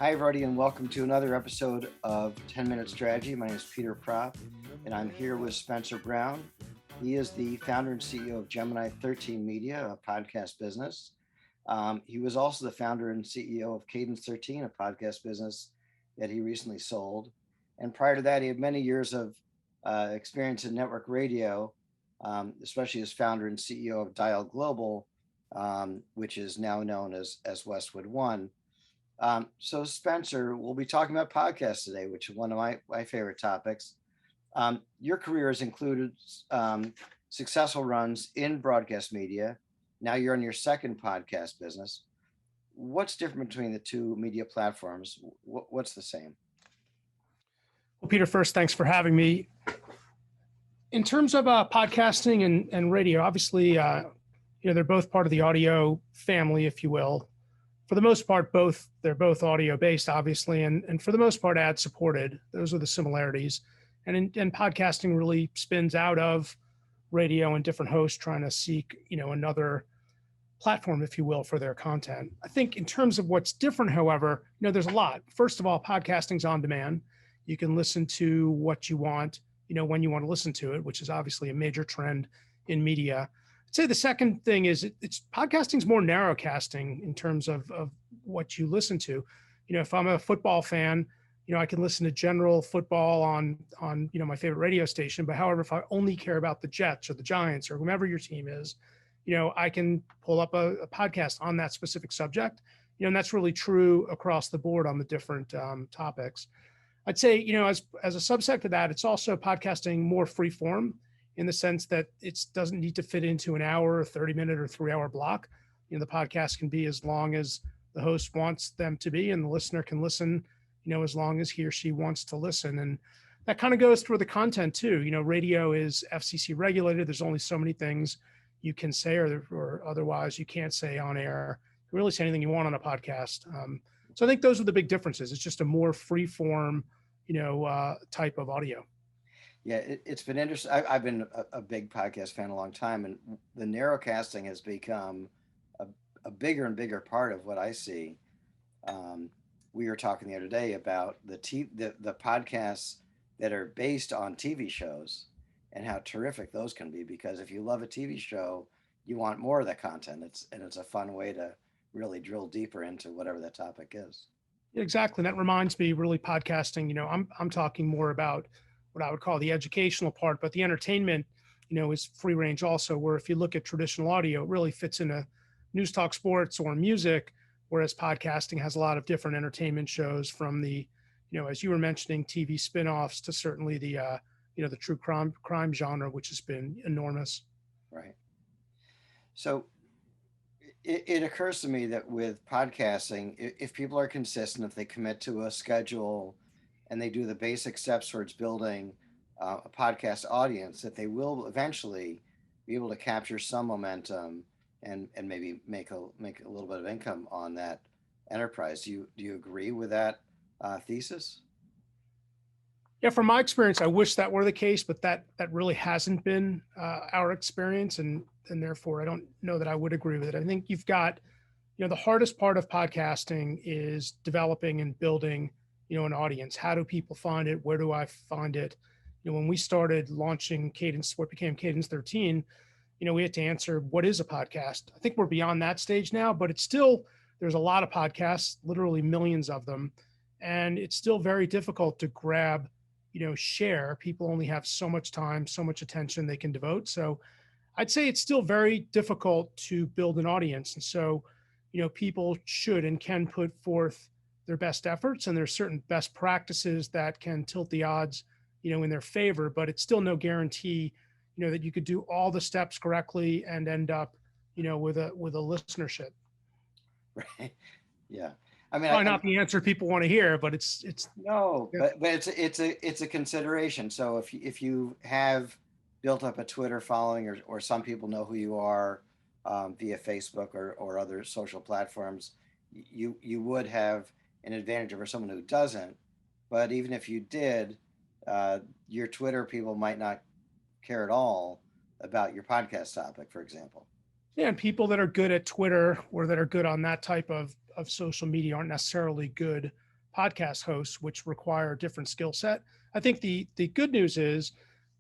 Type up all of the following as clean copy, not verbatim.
Hi, everybody, and welcome to another episode of 10 Minute Strategy. My name is Peter Propp, and I'm here with Spencer Brown. He is the founder and CEO of Gemini 13 Media, a podcast business. He was also the founder and CEO of Cadence 13, a podcast business that he recently sold. And prior to that, he had many years of experience in network radio, especially as founder and CEO of Dial Global, which is now known as Westwood One. So Spencer, we'll be talking about podcasts today, which is one of my favorite topics. Your career has included successful runs in broadcast media. Now you're on your second podcast business. What's different between the two media platforms? What's the same? Well, Peter, first, thanks for having me. In terms of podcasting and radio, obviously, they're both part of the audio family, if you will. For the most part, they're both audio based, obviously, and for the most part, ad supported. Those are the similarities. And podcasting really spins out of radio and different hosts trying to seek, another platform, if you will, for their content. I think in terms of what's different, however, there's a lot. First of all, podcasting's on demand. You can listen to what you want, when you want to listen to it, which is obviously a major trend in media. I'd say the second thing is it's podcasting's more narrowcasting in terms of what you listen to. If I'm a football fan, I can listen to general football on my favorite radio station. But however, if I only care about the Jets or the Giants or whomever your team is, I can pull up a podcast on that specific subject. And that's really true across the board on the different topics. I'd say, as a subset of that, it's also podcasting more free form, in the sense that it doesn't need to fit into an hour, or 30-minute or 3-hour block. The podcast can be as long as the host wants them to be, and the listener can listen, as long as he or she wants to listen. And that kind of goes through the content too. Radio is FCC regulated. There's only so many things you can say or otherwise you can't say on air. You can really say anything you want on a podcast. So I think those are the big differences. It's just a more free form, type of audio. Yeah, it's been interesting. I've been a big podcast fan a long time, and the narrowcasting has become a bigger and bigger part of what I see. We were talking the other day about the podcasts that are based on TV shows and how terrific those can be, because if you love a TV show, you want more of that content. It's a fun way to really drill deeper into whatever that topic is. Exactly. That reminds me, really, podcasting, I'm talking more about what I would call the educational part, but the entertainment, is free range also, where if you look at traditional audio, it really fits into news, talk, sports, or music, whereas podcasting has a lot of different entertainment shows, from the, as you were mentioning, TV spinoffs to certainly the, the true crime genre, which has been enormous. Right. So it occurs to me that with podcasting, if people are consistent, if they commit to a schedule and they do the basic steps towards building a podcast audience, that they will eventually be able to capture some momentum and maybe make a little bit of income on that enterprise. Do you agree with that thesis? Yeah, from my experience, I wish that were the case, but that really hasn't been our experience, and therefore I don't know that I would agree with it. I think you've got, the hardest part of podcasting is developing and building, an audience. How do people find it? Where do I find it? When we started launching Cadence, what became Cadence 13, we had to answer, what is a podcast? I think we're beyond that stage now, but it's still, there's a lot of podcasts, literally millions of them. And it's still very difficult to grab, share. People only have so much time, so much attention they can devote. So I'd say it's still very difficult to build an audience. And so, people should and can put forth their best efforts, and there's certain best practices that can tilt the odds, in their favor, but it's still no guarantee, that you could do all the steps correctly and end up, with a listenership. Right. Yeah. I mean, probably not the answer people want to hear, but it's no, but it's a consideration. So if you have built up a Twitter following, or some people know who you are via Facebook or other social platforms, you would have an advantage over someone who doesn't. But even if you did, your Twitter people might not care at all about your podcast topic, for example. Yeah, and people that are good at Twitter or that are good on that type of social media aren't necessarily good podcast hosts, which require a different skill set. I think the good news is,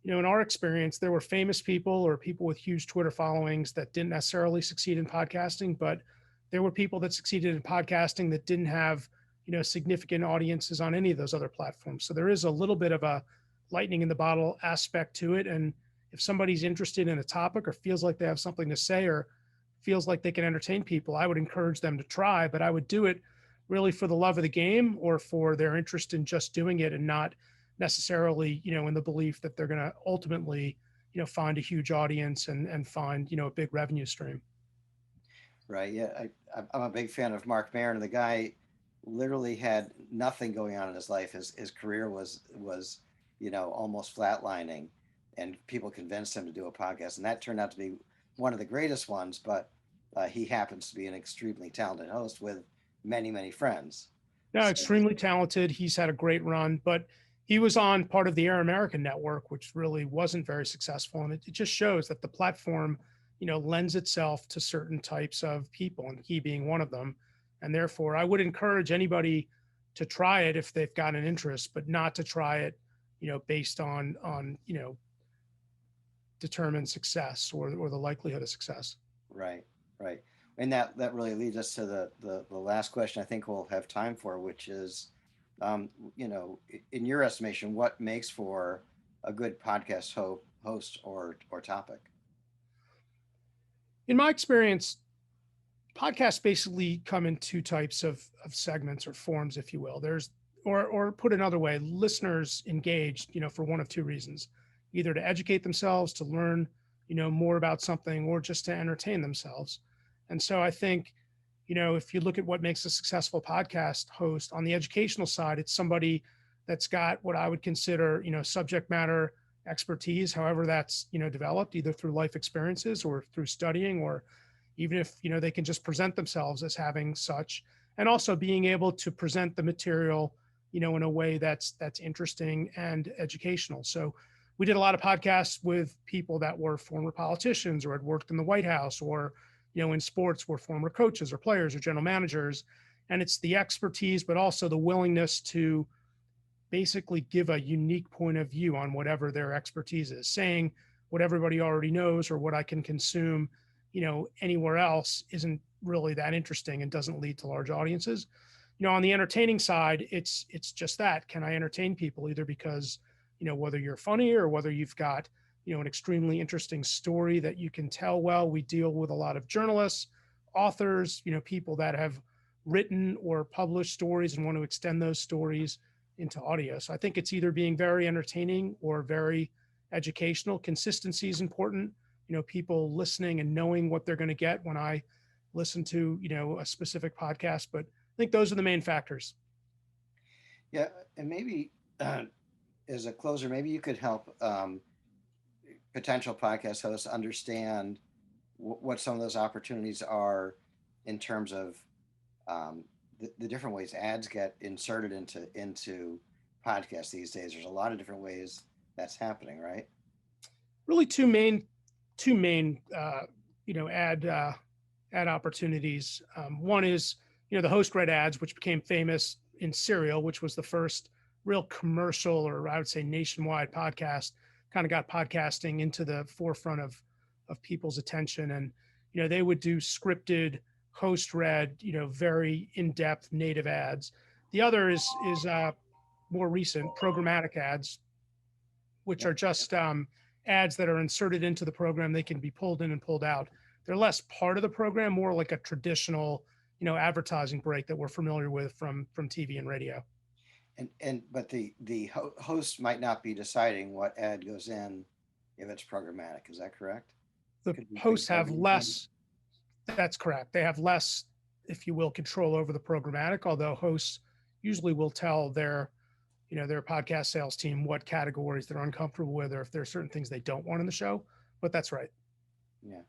in our experience, there were famous people or people with huge Twitter followings that didn't necessarily succeed in podcasting, but there were people that succeeded in podcasting that didn't have, significant audiences on any of those other platforms. So there is a little bit of a lightning in the bottle aspect to it. And if somebody's interested in a topic or feels like they have something to say or feels like they can entertain people, I would encourage them to try, but I would do it really for the love of the game or for their interest in just doing it and not necessarily, in the belief that they're going to ultimately, find a huge audience and find, a big revenue stream. Right. Yeah. I'm a big fan of Mark Maron. The guy literally had nothing going on in his life. His career was, almost flatlining, and people convinced him to do a podcast, and that turned out to be one of the greatest ones. But he happens to be an extremely talented host with many, many friends. No, So, extremely talented. He's had a great run, but he was on part of the Air American network, which really wasn't very successful. And it just shows that the platform, lends itself to certain types of people, and he being one of them. And therefore, I would encourage anybody to try it if they've got an interest, but not to try it, based on determined success or the likelihood of success. right, right. And that really leads us to the last question I think we'll have time for, which is, in your estimation, what makes for a good podcast host or topic? In my experience, podcasts basically come in two types of segments or forms, if you will. There's, or put another way, listeners engaged, for one of two reasons, either to educate themselves, to learn, more about something, or just to entertain themselves. And so I think, if you look at what makes a successful podcast host on the educational side, it's somebody that's got what I would consider, subject matter expertise, however that's, developed either through life experiences or through studying, or even if, they can just present themselves as having such, and also being able to present the material, in a way that's interesting and educational. So we did a lot of podcasts with people that were former politicians or had worked in the White House, or, in sports were former coaches or players or general managers. And it's the expertise, but also the willingness to basically give a unique point of view on whatever their expertise is. Saying what everybody already knows or what I can consume, anywhere else isn't really that interesting and doesn't lead to large audiences. On the entertaining side, it's just that. Can I entertain people either because, whether you're funny or whether you've got, an extremely interesting story that you can tell well. We deal with a lot of journalists, authors, people that have written or published stories and want to extend those stories into audio. So I think it's either being very entertaining or very educational. Consistency is important. People listening and knowing what they're going to get when I listen to, a specific podcast. But I think those are the main factors. Yeah, and maybe as a closer, maybe you could help potential podcast hosts understand what some of those opportunities are in terms of the different ways ads get inserted into podcasts these days. There's a lot of different ways that's happening, right? Really, two main ad opportunities. One is, the host read ads, which became famous in Serial, which was the first real commercial, or I would say nationwide podcast, kind of got podcasting into the forefront of people's attention. And, they would do scripted host read, very in-depth native ads. The other is more recent programmatic ads, which are just ads that are inserted into the program. They can be pulled in and pulled out. They're less part of the program, more like a traditional, advertising break that we're familiar with from TV and radio. But the host might not be deciding what ad goes in if it's programmatic. Is that correct? The hosts have less. That's correct. They have less, if you will, control over the programmatic, although hosts usually will tell their podcast sales team what categories they're uncomfortable with, or if there are certain things they don't want in the show. But that's right. Yeah.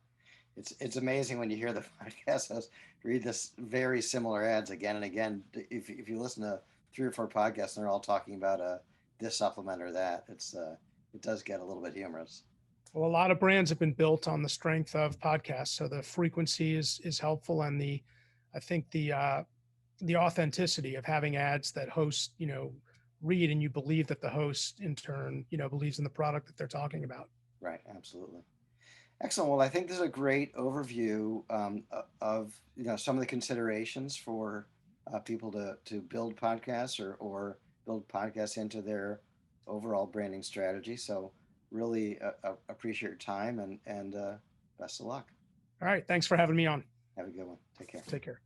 It's amazing when you hear the podcast hosts read this very similar ads again and again. If you listen to 3 or 4 podcasts and they're all talking about this supplement or that, it does get a little bit humorous. Well, a lot of brands have been built on the strength of podcasts, so the frequency is helpful, and I think the the authenticity of having ads that hosts, read, and you believe that the host in turn, believes in the product that they're talking about. Right. Absolutely. Excellent. Well, I think this is a great overview of some of the considerations for people to build podcasts or build podcasts into their overall branding strategy. So really appreciate your time and best of luck. All right. Thanks for having me on. Have a good one. Take care. Take care.